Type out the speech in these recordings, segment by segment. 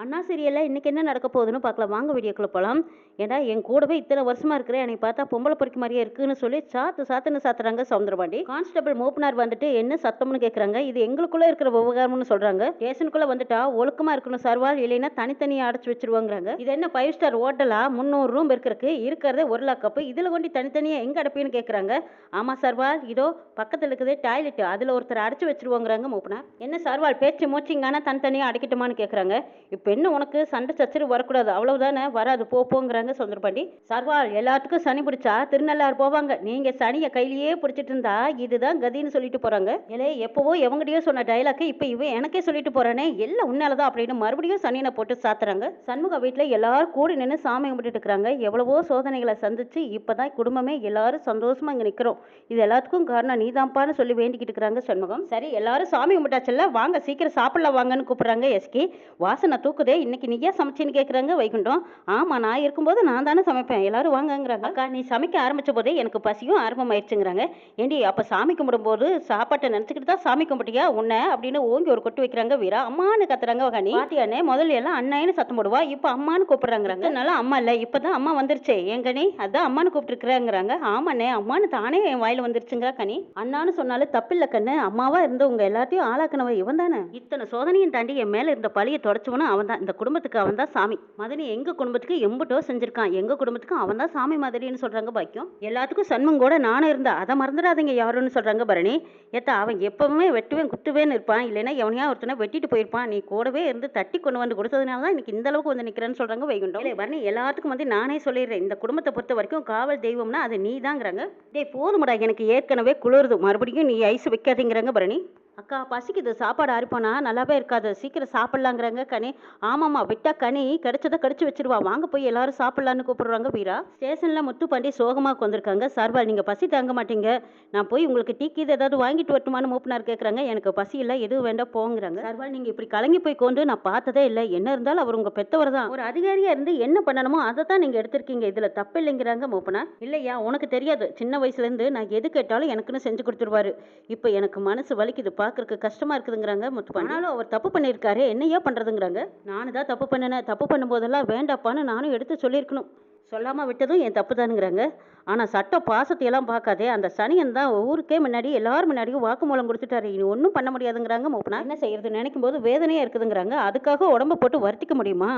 அண்ணா சீரியல்ல இன்னைக்கு என்ன நடக்க போகுதுன்னு பார்க்கலாம். வாங்க வீடியோக்குள்ள போலாம். ஏன்னா என் கூடவே இத்தனை வருஷமா இருக்கிற என்னை பார்த்தா பொம்பளை பொறுக்கி மாதிரியே இருக்குன்னு சொல்லி சாத்துன்னு சாத்துறாங்க சவுந்தரபாண்டி. கான்ஸ்டபிள் மூப்பனார் வந்துட்டு என்ன சத்தம்னு கேட்குறாங்க. இது எங்களுக்குள்ள இருக்கிற விவகாரம்னு சொல்றாங்க. ஸ்டேஷனுக்குள்ள வந்துட்டா ஒழுக்கமா இருக்கணும் சர்வால், இல்லைன்னா தனித்தனியாக அடைச்சு வச்சிருவாங்கிறாங்க. இது என்ன 5 ஸ்டார் ஹோட்டலா? 300 ரூம் இருக்கிறதுக்கு இருக்கிறதே 1 லாக் கப்பு. இதில் கொண்டு தனித்தனியாக எங்க அடைப்பீன்னு கேட்குறாங்க. ஆமா சர்வால், இதோ பக்கத்தில் இருக்குது டாய்லெட், அதில் ஒருத்தர் அடைச்சு வச்சிருவாங்கிறாங்க மூப்பனார். என்ன சர்வால் பேச்சு மூச்சிங்கானா தனித்தனியாக அடைக்கட்டுமான்னு கேட்குறாங்க. இப்போ என்ன உனக்கு சண்டை சச்சரவு வரக்கூடாது, அவ்வளவுதானே, வராது போங்கிறாங்க சவுந்தரபாண்டி. சர்வால், எல்லாத்துக்கும் சனி பிடிச்சா திருநள்ளாறு போவாங்க, நீங்க சனியை கையிலேயே பிடிச்சிட்டு இருந்தா இதுதான் கதின்னு சொல்லிட்டு போறாங்க. இல்லை எப்பவோ எவங்கடியோ சொன்ன டைலாக் இப்போ இவன் எனக்கே சொல்லிட்டு போறானே, எல்லாம் உன்னாலதான் அப்படின்னு மறுபடியும் சனியனை போட்டு சாத்துறாங்க. சண்முக வீட்டில் எல்லாரும் கூடி நின்று சாமி கும்பிட்டு இருக்கிறாங்க. எவ்வளவோ சோதனைகளை சந்திச்சு இப்பதான் குடும்பமே எல்லாரும் சந்தோஷமா இங்க நிக்கிறோம். இது எல்லாத்துக்கும் காரணம் நீதான்ப்பான்னு சொல்லி வேண்டிக்கிட்டு இருக்கிறாங்க சண்முகம். சரி எல்லாரும் சாமி கும்பிட்டாச்சல்ல, வாங்க சீக்கிரம் சாப்பிடலாம் வாங்கன்னு கூப்பிடுறாங்க எஸ்கி. வாசனை தூக்குதே, இன்னைக்கு நீயா சமைச்சின்னு கேட்குறாங்க வைகுண்டம். ஆமாம், நான் இருக்கும்போது நான் தானே சமைப்பேன், எல்லாரும் வாங்கங்கிறாங்க. அக்கா நீ சமைக்க ஆரம்பித்த போதே எனக்கு பசியும் ஆரம்பமாயிடுச்சுங்கிறாங்க. ஏண்டி அப்போ சாமி கும்பிடும்போது சாப்பாட்டை நினச்சிக்கிட்டு தான் சாமி கும்பிட்டியா உன்னை அப்படின்னு ஓங்கி ஒரு கொட்டு வைக்கிறாங்க வீரா. அம்மானு கத்துறாங்க வகானி. பாத்தியானே முதல்ல எல்லாம் அண்ணாயின்னு சத்தம் போடுவா, இப்போ அம்மானு கூப்பிடுறாங்கிறாங்க. அதனால அம்மா இல்லை, இப்போ தான் அம்மா வந்துருச்சே ஏன் கனி, அதான் அம்மானு கூப்பிட்டுருக்குறாங்கிறாங்க. ஆமாண்ணே அம்மானு தானே என் வாயில் வந்துருச்சுங்கிறா கனி. அண்ணான்னு சொன்னாலும் தப்பில்லை கண்ணு, அம்மாவா இருந்து உங்க எல்லாத்தையும் ஆளாக்குனவ இவன் தானே. இத்தனை சோதனையும் தாண்டி என் மேல இருந்த பழியை தொடச்சவனும் அவன் தான். இந்த குடும்பத்துக்கு அவன் தான் சாமி. மதனி எங்க குடும்பத்துக்கு எம்புட்டோ செஞ்சிருக்கான், எங்க குடும்பத்துக்கும் அவன் தான் சாமி மாதிரின்னு சொல்றாங்க பாக்கியம். எல்லாத்துக்கும் சண்முகம் கூட நானும் இருந்தா, அதை மறந்துடாதீங்க யாருன்னு சொல்றாங்க பரணி. ஏத்தா அவன் எப்பவுமே வெட்டுவேன் குத்துவேன்னு இருப்பான், இல்லைன்னா எவனையா ஒருத்தனை வெட்டிட்டு போயிருப்பான், நீ கூடவே இருந்து தட்டி கொண்டு வந்து கொடுத்ததுனால தான் இன்னைக்கு இந்த அளவுக்கு வந்து நிக்கிறேன்னு சொல்றாங்க வைகுண்டம். இல்லை பரணி, எல்லாத்துக்கும் வந்து நானே சொல்லிடுறேன், இந்த குடும்பத்தை பொறுத்த வரைக்கும் காவல் தெய்வம்னா அது நீ தாங்கிறாங்க. டேய் போதுமடா, எனக்கு ஏற்கனவே குளிருது, மறுபடியும் நீ ஐஸ் வைக்காதீங்கிறாங்க பரணி. அக்கா பசிக்குது, சாப்பாடு ஆறிப்போனா நல்லாவே இருக்காது, சீக்கிரம் சாப்பிடலாங்கிறாங்க கனி. ஆமாம்மா, விட்டா கனி கிடைச்சதை கடிச்சு வச்சிருவா, வாங்க போய் எல்லாரும் சாப்பிடலான்னு கூப்பிடுறாங்க வீரா. ஸ்டேஷன்ல முத்துப்பாண்டி சோகமாக வந்திருக்காங்க. சார்பால் நீங்க பசி தாங்க மாட்டீங்க, நான் போய் உங்களுக்கு டீ கீது ஏதாவது வாங்கிட்டு வரட்டுமான்னு மூப்பினார் கேட்குறாங்க. எனக்கு பசி இல்லை, எதுவும் வேண்டாம் போங்கிறாங்க. சார்பால் நீங்க இப்படி கலங்கி போய் கொண்டு நான் பார்த்ததே இல்லை, என்ன இருந்தாலும் அவர் உங்க பெத்தவர் தான், ஒரு அதிகாரியா இருந்து என்ன பண்ணணுமோ அதை தான் நீங்க எடுத்திருக்கீங்க, இதுல தப்பு இல்லைங்கிறாங்க மூப்பனா. இல்லையா உனக்கு தெரியாது, சின்ன வயசுல இருந்து நான் எது கேட்டாலும் எனக்குன்னு செஞ்சு கொடுத்துருவாரு, இப்போ எனக்கு மனசு வலிக்குது, பார்க்கறதுக்கு கஷ்டமா இருக்குதுங்கிறாங்க முத்துப்பாண்டி. ஆனாலும் அவர் தப்பு பண்ணியிருக்காரு, என்னையா பண்றதுங்கிறாங்க. நானு தான் தப்பு பண்ணினேன், தப்பு பண்ணும்போதெல்லாம் வேண்டாப்பான்னு நானும் எடுத்து சொல்லியிருக்கணும், சொல்லாமல் விட்டதும் என் தப்பு தானுங்கிறாங்க. ஆனால் சட்ட பாசத்தையெல்லாம் பார்க்காதே, அந்த சனியன் தான் ஊருக்கே முன்னாடி எல்லாரும் முன்னாடியும் வாக்குமூலம் கொடுத்துட்டாரு, இனி ஒன்றும் பண்ண முடியாதுங்கிறாங்க மூப்பனா. என்ன செய்யறது நினைக்கும் போது வேதனையாக இருக்குதுங்கிறாங்க. அதுக்காக உடம்ப போட்டு வருத்திக்க முடியுமா?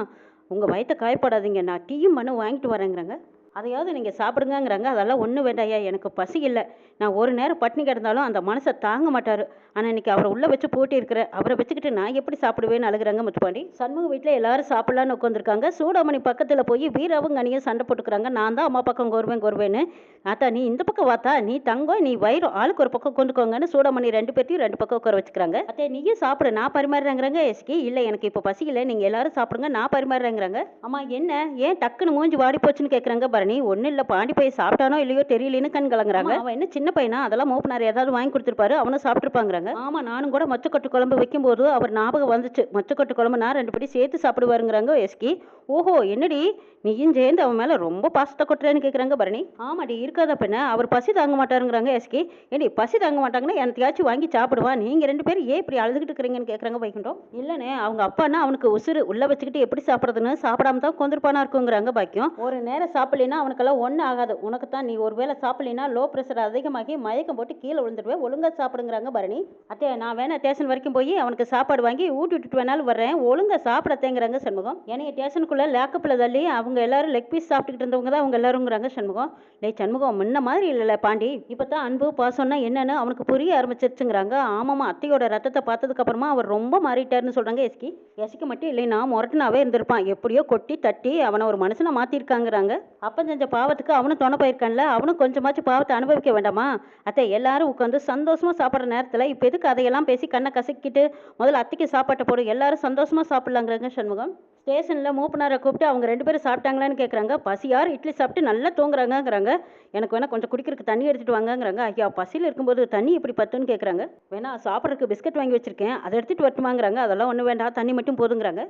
உங்கள் வயிற்ற காயப்படாதீங்க, நான் டீயும் மண்ணு வாங்கிட்டு வரேங்கிறாங்க. அதையாவது நீங்கள் சாப்பிடுங்கிறாங்க. அதெல்லாம் ஒன்றும் வேண்டாயா, எனக்கு பசி இல்லை, நான் ஒரு நேரம் பட்டினி கிடந்தாலும் அந்த மனசை தாங்க மாட்டார், ஆனால் இன்னைக்கு அவரை உள்ளே வச்சு போட்டி இருக்கிற, அவரை வச்சுக்கிட்டு நான் எப்படி சாப்பிடுவேன்னு அழுகிறாங்க முத்துப்பாண்டி. சண்முக வீட்டில் எல்லாரும் சாப்பிடலான்னு உட்காந்துருக்காங்க. சூடாமணி பக்கத்தில் போய் வீராவும் கனியும் சண்டை போட்டுக்கிறாங்க. நான் தான் அம்மா பக்கம் கோருவேன்னு. ஆத்தா நீ இந்த பக்கம் வாத்தா, நீ தங்கம் நீ வயிறும், ஆளுக்கு ஒரு பக்கம் கொண்டுக்கோங்கன்னு சூடாமணி 2 பேர்த்தையும் 2 பக்கம் உட்கார வச்சுக்கிறாங்க. அத்தே நீயும் சாப்பிடு, நான் பரிமாறுறேங்கிறாங்க எஸ்கி. இல்லை எனக்கு இப்போ பசி இல்லை, நீங்கள் எல்லாரும் சாப்பிடுங்க, நான் பரிமாறுறேங்கிறாங்க. அம்மா என்ன ஏன் டக்குன்னு மூஞ்சி வாடி போச்சுன்னு கேட்குறாங்க பரணி. ஒன்றும் இல்லை, பாண்டி போய் சாப்பிட்டானோ இல்லையோ தெரியலன்னு கண் கலங்குறாங்க. அவன் என்ன சின்ன பையனா, அதெல்லாம் மூப்பனார் ஏதாவது வாங்கி கொடுத்துருப்பாரு, அவனை சாப்பிட்டுருப்பாங்கிறாங்க. ஆமா நானும் கூட மொச்சக்கொட்டு குழம்பு வைக்கும்போது அவர் ஞாபகம் வந்துச்சு, மொச்சக்கொட்டு குழம்பு நான் 2 படி சேர்த்து சாப்பிடுவாருங்கிறாங்க எஸ்கி. ஓஹோ என்னடி நீயும் சேர்ந்து அவன் மேல ரொம்ப பாசத்தை கொட்டுறேன்னு கேட்குறாங்க பரணி. ஆமாடி இருக்காத பின்ன, அவர் பசி தாங்க மாட்டாருங்கிறாங்க எஸ்கி. ஏடி பசி தாங்க மாட்டாங்கன்னா எனத்தையாச்சும் வாங்கி சாப்பிடுவான், நீங்க 2 பேரும் ஏன் இப்படி அழுதுகிட்டு இருக்கிறீங்கன்னு கேட்குறாங்க வைகுண்டம். இல்லைண்ணே அவங்க அப்பான்னா அவனுக்கு உசுறு, உள்ள வச்சுக்கிட்டு எப்படி சாப்பிட்றதுன்னு சாப்பிடாம தான் கொந்திருப்பானா இருக்குங்கிறாங்க பாக்கியம். ஒரு நேரம் சாப்பிடலைன்னா அவனுக்கெல்லாம் ஒன்றும் ஆகாது, உனக்கு தான் நீ ஒரு வேளை சாப்பிடலைன்னா லோ ப்ரெஷர் அதிகமாகி மயக்கம் போட்டு கீழே விழுந்துடுவேன், ஒழுங்கா சாப்பிடுங்கிறாங்க பரணி. அத்தே நான் வேணா ஸ்டேஷன் வரைக்கும் போய் அவனுக்கு சாப்பாடு வாங்கி ஊட்டி விட்டுட்டு வேணாலும் வர்றேன், ஒழுங்கா சாப்பிடத்தேங்கிறாங்க சண்முகம். ஏன்னா ஸ்டேஷனுக்குள்ள லேக்கப்பில் தள்ளி அவங்க எல்லாரும் லெக் பீஸ் சாப்பிட்டுக்கிட்டு இருந்தவங்க தான் அவங்க எல்லாருங்கிறாங்க சண்முகம். இல்லை சண்முகம் முன்ன மாதிரி இல்லைல்ல பாண்டி, இப்போ தான் அன்பு பாசம்னா என்னன்னு அவனுக்கு புரிய ஆரம்பிச்சிருச்சுங்கிறாங்க. ஆமாம்மா அத்தையோட ரத்தத்தை பார்த்ததுக்கு அப்புறமா அவர் ரொம்ப மாறிட்டாருன்னு சொல்றாங்க எஸ்கி. எஸ்கி மட்டும் இல்லைன்னா முரட்டனாவே இருந்திருப்பான், எப்படியோ கொட்டி தட்டி அவனை ஒரு மனுஷனை மாத்திருக்காங்கிறாங்க. அப்பன் செஞ்ச பாவத்துக்கு அவனும் துணை போயிருக்கான்ல, அவனும் கொஞ்சமாச்சும் பாவத்தை அனுபவிக்க வேண்டாமா? அத்தை எல்லாரும் உட்காந்து சந்தோஷமா சாப்பிட்ற நேரத்தில் இப்போ எதுக்கு அதையெல்லாம் பேசி கண்ணை கசக்கிட்டு முதல்ல அத்தைக்கு சாப்பாட்டை போடு, எல்லாரும் சந்தோஷமா சாப்பிடலாங்கிறாங்க சண்முகம். ஸ்டேஷனில் மூப்பனாரை கூப்பிட்டு அவங்க 2 பேரும் சாப்பிட்டாங்களான்னு கேட்குறாங்க. பசியார் இட்லி சாப்பிட்டு நல்லா தூங்குறாங்கங்கிறாங்க. எனக்கு வேணா கொஞ்சம் குடிக்கிறதுக்கு தண்ணி எடுத்துட்டு வாங்கங்கிறாங்க. ஐயா பசியில் இருக்கும்போது தண்ணி எப்படி பத்துன்னு கேட்குறாங்க. வேணா சாப்பிட்றதுக்கு பிஸ்கட் வாங்கி வச்சிருக்கேன், அதை எடுத்துட்டு வரட்டுமாங்கிறாங்க. அதெல்லாம் ஒன்றும் வேண்டாம், தண்ணி மட்டும் போதுங்கிறாங்க.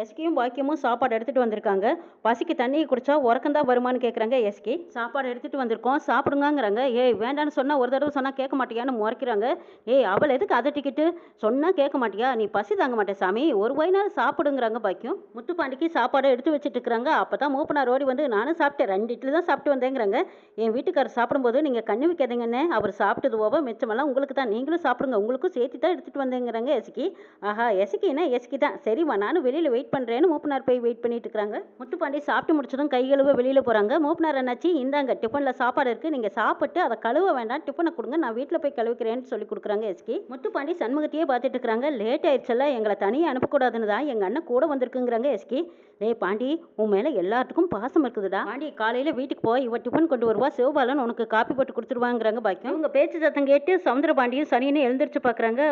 எஸ்கியும் பாக்கியமும் சாப்பாடு எடுத்துகிட்டு வந்திருக்காங்க. பசிக்கு தண்ணி குடிச்சா உறக்கந்தான் வருமானு கேட்குறாங்க எஸ்கி. சாப்பாடு எடுத்துகிட்டு வந்திருக்கோம் சாப்பிடுங்கங்கிறாங்க. ஏய் வேண்டான்னு சொன்னால் ஒரு தடவை சொன்னால் கேட்க மாட்டியான்னு முறைக்கிறாங்க. ஏய் அவள் எதுக்கு அதை டிக்கெட்டு சொன்னால் கேட்க மாட்டியா, நீ பசி தாங்க மாட்டேன் சாமி, ஒரு வயநாள் சாப்பிடுங்கிறாங்க பாக்கியம். முத்துப்பாண்டிக்கு சாப்பாடு எடுத்து வச்சுட்டு இருக்கிறாங்க. அப்போ தான் மூப்பனார் ஓடி வந்து நானும் சாப்பிட்டேன் 2 இட்லி தான் சாப்பிட்டு வந்தேங்கிறாங்க. என் வீட்டுக்காரர் சாப்பிடும்போது நீங்கள் கண்ணு வைக்காதீங்கன்னு, அவர் சாப்பிட்டது போக மிச்சமெல்லாம் உங்களுக்கு தான், நீங்களும் சாப்பிடுங்க, உங்களுக்கும் சேர்த்து தான் எடுத்துகிட்டு வந்தேங்கிறாங்க எஸ்கி. ஆஹா எஸ்கின்னா எஸ்கி தான், சரிம்மா நானும் வெளியில் வெயிட் பண்ணுறேன்னு மூப்பனார் போய் வெயிட் பண்ணிட்டு இருக்காங்க. முத்துப்பாண்டி சாப்பிட்டு முடிச்சதும் கை கழுவ வெளியில் போகிறாங்க. மூப்பனார் என்னாச்சு, இந்தாங்க டிஃபனில் சாப்பாடு இருக்குது, நீங்கள் சாப்பிட்டு அதை கழுவ வேண்டாம், டிஃபனை கொடுங்க, நான் வீட்டில் போய் கழுவிக்கிறேன்னு சொல்லி கொடுக்குறாங்க எஸ்கி. முத்துப்பாண்டி சண்முகத்தையே பார்த்துட்டு இருக்கிறாங்க. லேட் ஆயிடுச்சல்ல, எங்களை தனியாக அனுப்பக்கூடாதுன்னு தான் எங்கள் அண்ணன் கூட வந்திருக்குங்கிறாங்க எஸ்கி. டேய் பாண்டி உன் மேலே எல்லாத்துக்கும் பாசம் இருக்குதுடா. பாண்டி காலையில் வீட்டுக்கு போய் இவ டிஃபன் கொண்டு வருவா, சிவபாலன் உனக்கு காப்பி போட்டு கொடுத்துருவாங்கிறாங்க பாக்கியம். இவங்க பேச்சு சத்தம் கேட்டு சமுத்திரபாண்டியும் சனியன்னு எழுந்திரிச்சு பார்க்குறாங்க.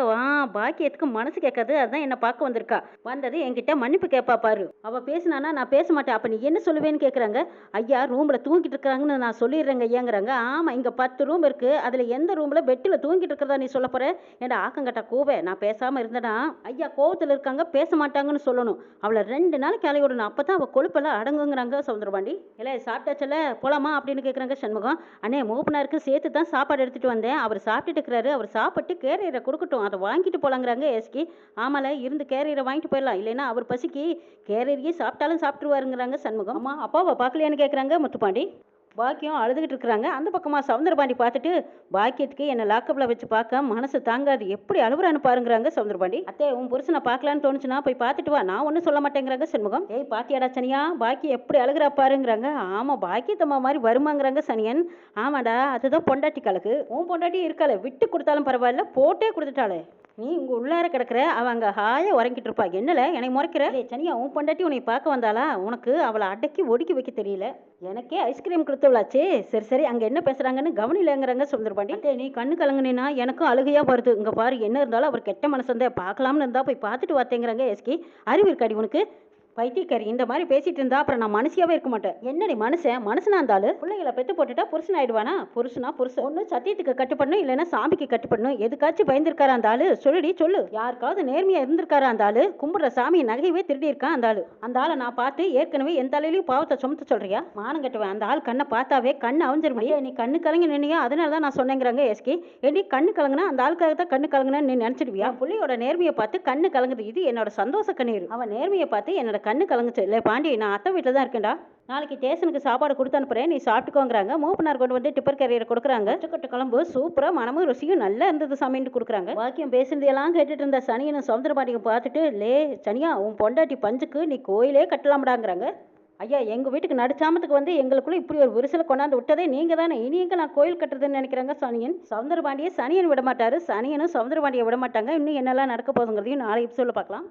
பாக்கியத்துக்கு மனசு கேட்காது, அதுதான் என்னை பார்க்க வந்திருக்கா. வந்தது என்கிட்ட மன்னிப்பு கேட்பா பாரு. அவள் பேசினானா நான் பேச மாட்டேன், அப்போ நீ என்ன சொல்லுவேன்னு கேட்குறாங்க. ஐயா ரூமில் தூங்கிட்டு இருக்கிறாங்கன்னு நான் சொல்லிடுறேங்க ஐயாங்கிறாங்க. ஆமாம் இங்கே 10 ரூம் இருக்குது, அதில் எந்த ரூமில் பெட்டில் தூங்கிட்டு இருக்கிறதா நீ சொல்ல போகிற? ஏன்டா ஆக்கங்கட்டா கூவே, நான் பேசாமல் இருந்தேனா ஐயா கோவத்தில் இருக்காங்க பேச மாட்டாங்கன்னு சொல்லணும். அவளை 2 நாள் கிளை விடணும், அப்போ தான் அவள் கொழுப்பெல்லாம் அடங்குங்கிறாங்க சவுந்தரபாண்டி. இல்லை சாப்பிட்டாச்சல போலாமா அப்படின்னு கேட்குறாங்க சண்முகம். அண்ணே மூப்பனாருக்கு சேர்த்து தான் சாப்பாடு எடுத்துகிட்டு வந்தேன், அவர் சாப்பிட்டுட்டு இருக்கிறாரு, அவர் சாப்பிட்டு கேரியரை கொடுக்கட்டும், அதை வாங்கிட்டு போலாங்கிறாங்க எஸ்கி. ஆமால இருந்து கேரியரை வாங்கிட்டு போயிடலாம், இல்லைன்னா அவர் பசிக்கு கேரியரையே சாப்பிட்டாலும் சாப்பிட்டுருவாருங்கிறாங்க சண்முகம். அம்மா அப்பாவை பார்க்கலையான்னு கேட்குறாங்க முத்துப்பாண்டி. பாக்கியம் அழுதுகிட்டு இருக்கிறாங்க. அந்த பக்கமாக சவுந்தரபாண்டி பார்த்துட்டு பாக்கியத்துக்கு என்னை லாக்கப்பில் வச்சு பார்க்க மனசு தாங்காது, எப்படி அழுகுறான்னு பாருங்கிறாங்க சவுந்தரபாண்டி. அத்தே உன் புருஷனை பார்க்கலான்னு தோணுச்சுன்னா போய் பார்த்துட்டு வா, நான் ஒன்றும் சொல்ல மாட்டேங்கிறாங்க சண்முகம். ஏய் பாத்தியாடா சனியா பாக்கியம் எப்படி அழுகிறா பாருங்கிறாங்க. ஆமாம் பாக்கியத்தம்மா மாதிரி வருமாங்கிறாங்க சனியன். ஆமாடா அதுதான் பொண்டாட்டி கலக்கு, உன் பொண்டாட்டி இருக்காளே, விட்டு கொடுத்தாலும் பரவாயில்ல போட்டே கொடுத்துட்டாளே, நீ உங்க உள்ளார கிடக்குற, அவ அங்கே ஹாயா உறங்கிட்டு இருப்பா, என்னல என்னை முறைக்கிற? சனியா உன் பொண்டாட்டி உன்னை பார்க்க வந்தாளா, உனக்கு அவளை அடக்கி ஒடுக்கி வைக்க தெரியல, எனக்கே ஐஸ்கிரீம் கொடுத்துவளாச்சு. சரி சரி அங்கே என்ன பேசுகிறாங்கன்னு கவனிலங்கிறாங்க சுந்தரபாண்டி. நீ கண்ணு கலங்குனா எனக்கும் அழுகையாக வருது, இங்கே பாரு என்ன இருந்தாலும் அவர் கெட்ட மனசந்தே பார்க்கலாம்னு இருந்தால் போய் பார்த்துட்டு வாத்தேங்கிறாங்க எஸ்கி. அறிவு இருக்காடி உனக்கு பைத்தியக்காரி, இந்த மாதிரி பேசிட்டு இருந்தா அப்புறம் நான் மனுஷியாவே இருக்க மாட்டேன். என்னடி மனுஷனா இருந்தாலும் பிள்ளைகளை பெற்று போட்டுட்டா புருஷன் ஆயிடுவானா? புருஷனா புருஷன் ஒன்று சத்தியத்துக்கு கட்டுப்படணும், இல்லைன்னா சாமிக்கு கட்டுப்படணும். எதுக்காச்சும் பயந்துருக்காரா அந்த ஆளு? சொல்லுடி சொல்லு. யாருக்காவது நேர்மையா இருந்திருக்காரா அந்த ஆளு? கும்பிடுற சாமி நகையவே திருடி இருக்கான் அந்த ஆளு. அந்த ஆளை நான் பார்த்து ஏற்கனவே எந்த தலையிலையும் பாவத்தை சுமத்த சொல்றியா? மானம் கட்டுவேன். அந்த ஆள் கண்ணை பார்த்தாவே கண்ணு அவிஞ்சிருமையா. நீ கண்ணு கலங்கி நின்னியா, அதனால தான் நான் சொன்னேங்கிறாங்க எஸ்கி. ஏடி கண்ணு கலங்குனா அந்த ஆளுக்காக தான் கண்ணு கலங்குனான்னு நீ நினைச்சிடுவியா? பிள்ளையோட நேர்மையை பார்த்து கண்ணு கலங்குது, இது என்னோட சந்தோஷ கண்ணீர். அவன் நேர்மையை பார்த்து என்னோட கண்ணு கலங்குச்சு. இல்லை பாண்டி நான் அத்தை வீட்டில் தான் இருக்கேன்டா, நாளைக்கு ஸ்டேஷனுக்கு சாப்பாடு கொடுத்து அனுப்புறேன், நீ சாப்பிட்டுக்கோங்கிறாங்க. மூப்பனார் கொண்டு வந்து டிப்பர் கேரியரை கொடுக்குறாங்க. கட்டு குழம்பு சூப்பராக மனமும் ருசியும் நல்லா இருந்தது சாமின்னு கொடுக்குறாங்க. பாக்கியம் பேசுனதையெல்லாம் கேட்டுட்டு இருந்த சனியனும் சவுந்தரபாண்டியும் பார்த்துட்டு லே சனியா உன் பொண்டாட்டி பஞ்சுக்கு நீ கோயிலே கட்டலாம்டாங்கிறாங்க. ஐயா எங்கள் வீட்டுக்கு நடுச்சாமத்துக்கு வந்து எங்களுக்குள்ள இப்படி ஒரு விரிசலை கொண்டாந்து விட்டதே நீங்கள் தானே, இனி எங்கே நான் கோயில் கட்டுறதுன்னு நினைக்கிறாங்க சனியன். சவுந்தரபாண்டியை சனியன் விட மாட்டாரு, சனியனும் சவுந்தரபாண்டியை விட மாட்டாங்க. இன்னும் என்னெல்லாம் நடக்க போகுதுங்கிறதையும் நாளை எபிசோடில் பார்க்கலாம்.